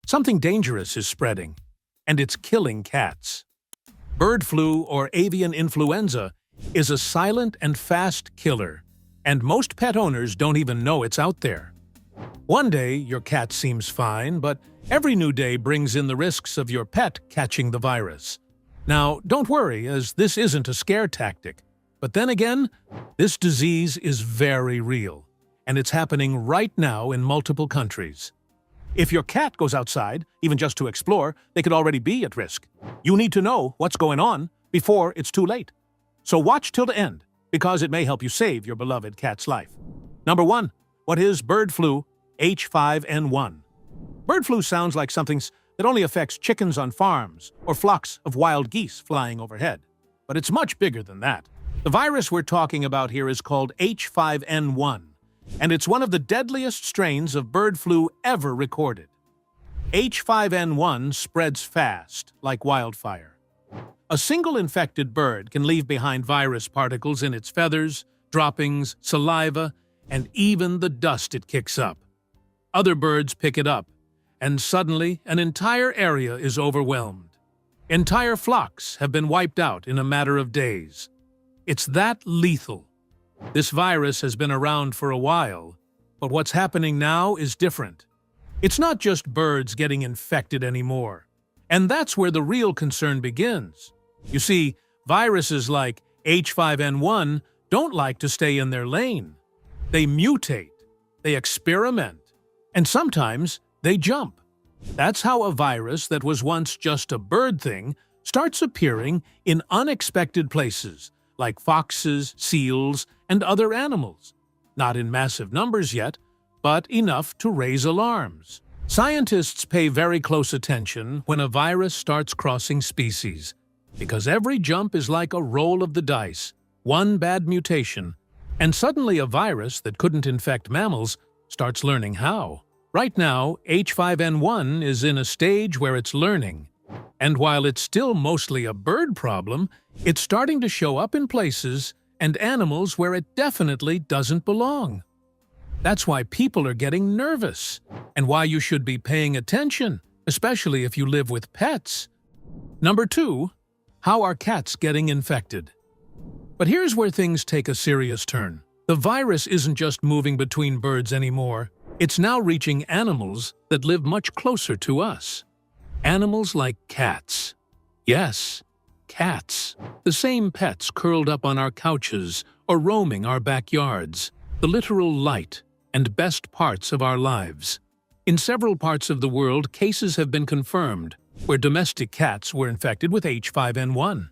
Something dangerous is spreading, and it's killing cats. Bird flu, or avian influenza, is a silent and fast killer, and most pet owners don't even know it's out there. One day, your cat seems fine, but every new day brings in the risks of your pet catching the virus. Now, don't worry, as this isn't a scare tactic. But then again, this disease is very real, and it's happening right now in multiple countries. If your cat goes outside, even just to explore, they could already be at risk. You need to know what's going on before it's too late. So watch till the end, because it may help you save your beloved cat's life. Number 1. What is bird flu H5N1? Bird flu sounds like something that only affects chickens on farms or flocks of wild geese flying overhead. But it's much bigger than that. The virus we're talking about here is called H5N1, and it's one of the deadliest strains of bird flu ever recorded. H5N1 spreads fast, like wildfire. A single infected bird can leave behind virus particles in its feathers, droppings, saliva, and even the dust it kicks up. Other birds pick it up, and suddenly an entire area is overwhelmed. Entire flocks have been wiped out in a matter of days. It's that lethal. This virus has been around for a while, but what's happening now is different. It's not just birds getting infected anymore, and that's where the real concern begins. You see, viruses like H5N1 don't like to stay in their lane. They mutate, they experiment, and sometimes they jump. That's how a virus that was once just a bird thing starts appearing in unexpected places, like foxes, seals, and other animals. Not in massive numbers yet, but enough to raise alarms. Scientists pay very close attention when a virus starts crossing species, because every jump is like a roll of the dice, one bad mutation, and suddenly a virus that couldn't infect mammals starts learning how. Right now, H5N1 is in a stage where it's learning. And while it's still mostly a bird problem, it's starting to show up in places and animals where it definitely doesn't belong. That's why people are getting nervous, and why you should be paying attention, especially if you live with pets. Number 2, how are cats getting infected? But here's where things take a serious turn. The virus isn't just moving between birds anymore. It's now reaching animals that live much closer to us. Animals like cats. Yes, cats. The same pets curled up on our couches or roaming our backyards. The literal light and best parts of our lives. In several parts of the world, cases have been confirmed where domestic cats were infected with H5N1.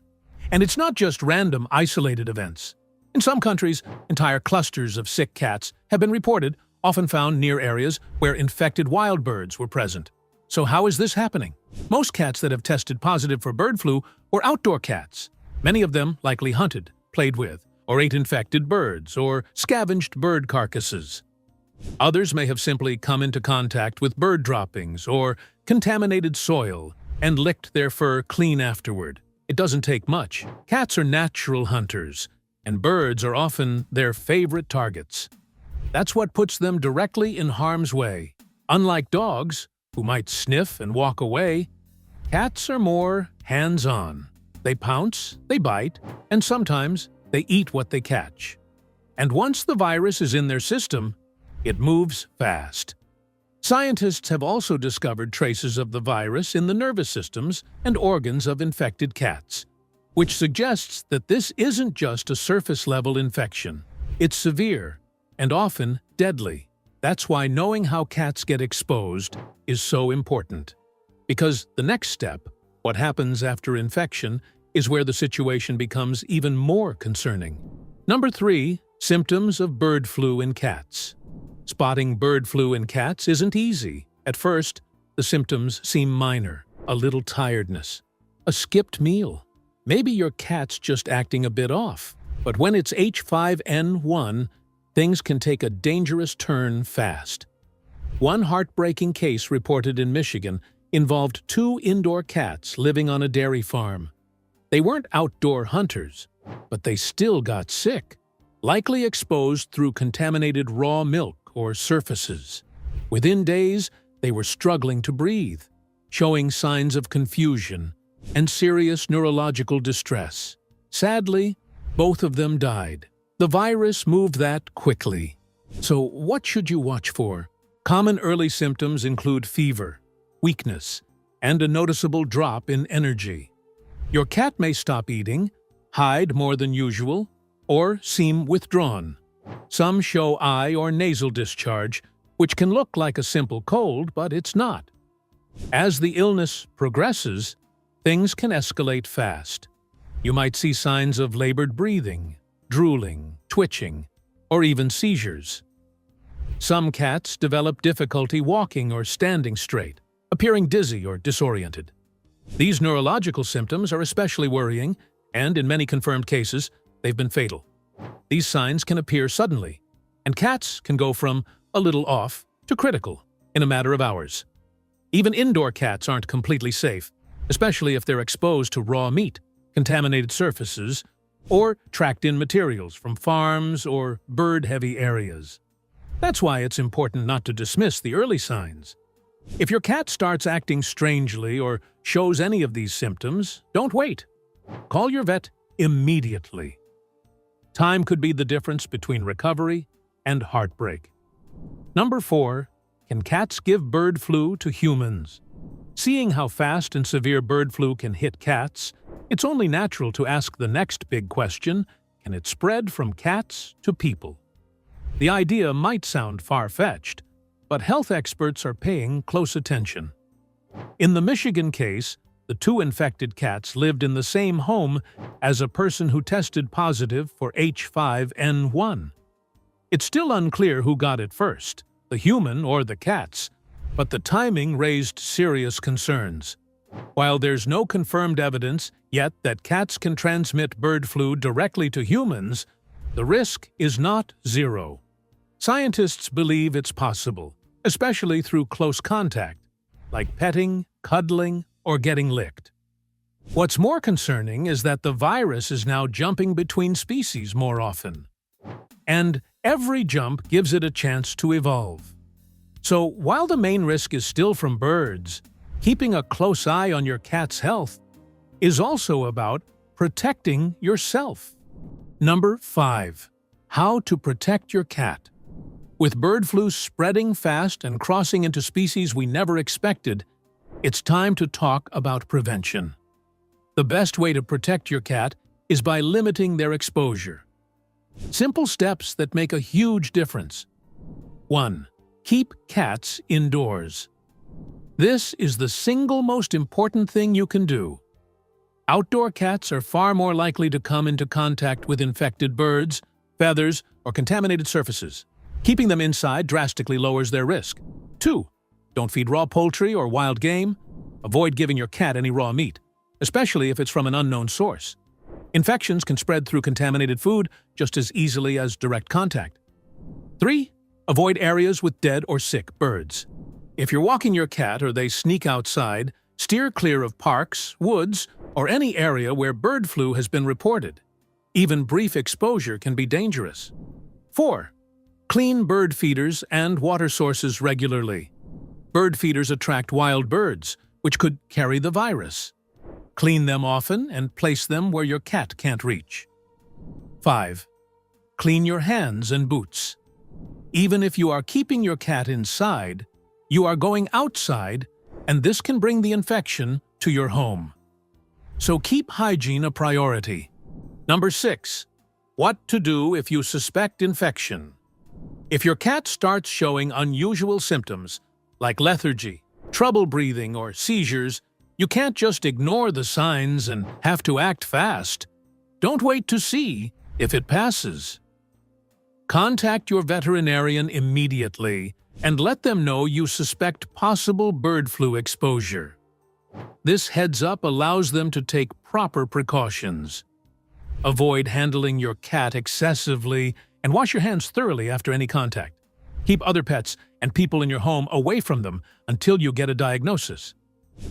And it's not just random, isolated events. In some countries, entire clusters of sick cats have been reported, often found near areas where infected wild birds were present. So how is this happening? Most cats that have tested positive for bird flu were outdoor cats. Many of them likely hunted, played with, or ate infected birds or scavenged bird carcasses. Others may have simply come into contact with bird droppings or contaminated soil and licked their fur clean afterward. It doesn't take much. Cats are natural hunters, and birds are often their favorite targets. That's what puts them directly in harm's way. Unlike dogs, who might sniff and walk away, cats are more hands-on. They pounce, they bite, and sometimes they eat what they catch. And once the virus is in their system, it moves fast. Scientists have also discovered traces of the virus in the nervous systems and organs of infected cats, which suggests that this isn't just a surface-level infection. It's severe and often deadly. That's why knowing how cats get exposed is so important. Because the next step, what happens after infection, is where the situation becomes even more concerning. Number 3, symptoms of bird flu in cats. Spotting bird flu in cats isn't easy. At first, the symptoms seem minor, a little tiredness, a skipped meal. Maybe your cat's just acting a bit off. But when it's H5N1, things can take a dangerous turn fast. One heartbreaking case reported in Michigan involved 2 indoor cats living on a dairy farm. They weren't outdoor hunters, but they still got sick, likely exposed through contaminated raw milk or surfaces. Within days, They were struggling to breathe, showing signs of confusion and serious neurological distress. Sadly, both of them died. The virus moved that quickly. So what should you watch for? Common early symptoms include fever, weakness, and a noticeable drop in energy. Your cat may stop eating, hide more than usual, or seem withdrawn. Some show eye or nasal discharge, which can look like a simple cold, but it's not. As the illness progresses, things can escalate fast. You might see signs of labored breathing, drooling, twitching, or even seizures. Some cats develop difficulty walking or standing straight, appearing dizzy or disoriented. These neurological symptoms are especially worrying, and in many confirmed cases, they've been fatal. These signs can appear suddenly, and cats can go from a little off to critical in a matter of hours. Even indoor cats aren't completely safe, especially if they're exposed to raw meat, contaminated surfaces, or tracked-in materials from farms or bird-heavy areas. That's why it's important not to dismiss the early signs. If your cat starts acting strangely or shows any of these symptoms, don't wait. Call your vet immediately. Time could be the difference between recovery and heartbreak. Number 4. Can cats give bird flu to humans? Seeing how fast and severe bird flu can hit cats, it's only natural to ask the next big question: can it spread from cats to people? The idea might sound far-fetched, but health experts are paying close attention. In the Michigan case, the 2 infected cats lived in the same home as a person who tested positive for H5N1. It's still unclear who got it first, the human or the cats, but the timing raised serious concerns. While there's no confirmed evidence yet that cats can transmit bird flu directly to humans, the risk is not zero. Scientists believe it's possible, especially through close contact, like petting, cuddling, or getting licked. What's more concerning is that the virus is now jumping between species more often. And every jump gives it a chance to evolve. So while the main risk is still from birds, keeping a close eye on your cat's health is also about protecting yourself. Number 5. How to protect your cat. With bird flu spreading fast and crossing into species we never expected, it's time to talk about prevention. The best way to protect your cat is by limiting their exposure. Simple steps that make a huge difference. 1. Keep cats indoors. This is the single most important thing you can do. Outdoor cats are far more likely to come into contact with infected birds, feathers, or contaminated surfaces. Keeping them inside drastically lowers their risk. 2. Don't feed raw poultry or wild game. Avoid giving your cat any raw meat, especially if it's from an unknown source. Infections can spread through contaminated food just as easily as direct contact. 3. Avoid areas with dead or sick birds. If you're walking your cat or they sneak outside, steer clear of parks, woods, or any area where bird flu has been reported. Even brief exposure can be dangerous. 4. Clean bird feeders and water sources regularly. Bird feeders attract wild birds, which could carry the virus. Clean them often and place them where your cat can't reach. 5. Clean your hands and boots. Even if you are keeping your cat inside, you are going outside, and this can bring the infection to your home. So keep hygiene a priority. Number 6. What to do if you suspect infection. If your cat starts showing unusual symptoms, like lethargy, trouble breathing, or seizures, you can't just ignore the signs and have to act fast. Don't wait to see if it passes. Contact your veterinarian immediately and let them know you suspect possible bird flu exposure. This heads-up allows them to take proper precautions. Avoid handling your cat excessively and wash your hands thoroughly after any contact. Keep other pets and people in your home away from them until you get a diagnosis.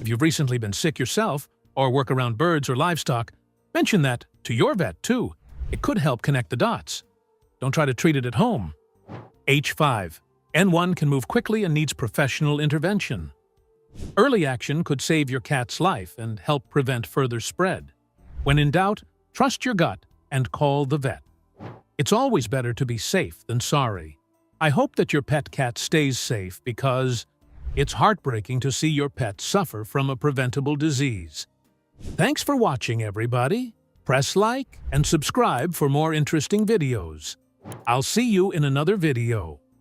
If you've recently been sick yourself or work around birds or livestock, mention that to your vet too. It could help connect the dots. Don't try to treat it at home. H5. N1 can move quickly and needs professional intervention. Early action could save your cat's life and help prevent further spread. When in doubt, trust your gut and call the vet. It's always better to be safe than sorry. I hope that your pet cat stays safe because it's heartbreaking to see your pet suffer from a preventable disease. Thanks for watching, everybody. Press like and subscribe for more interesting videos. I'll see you in another video.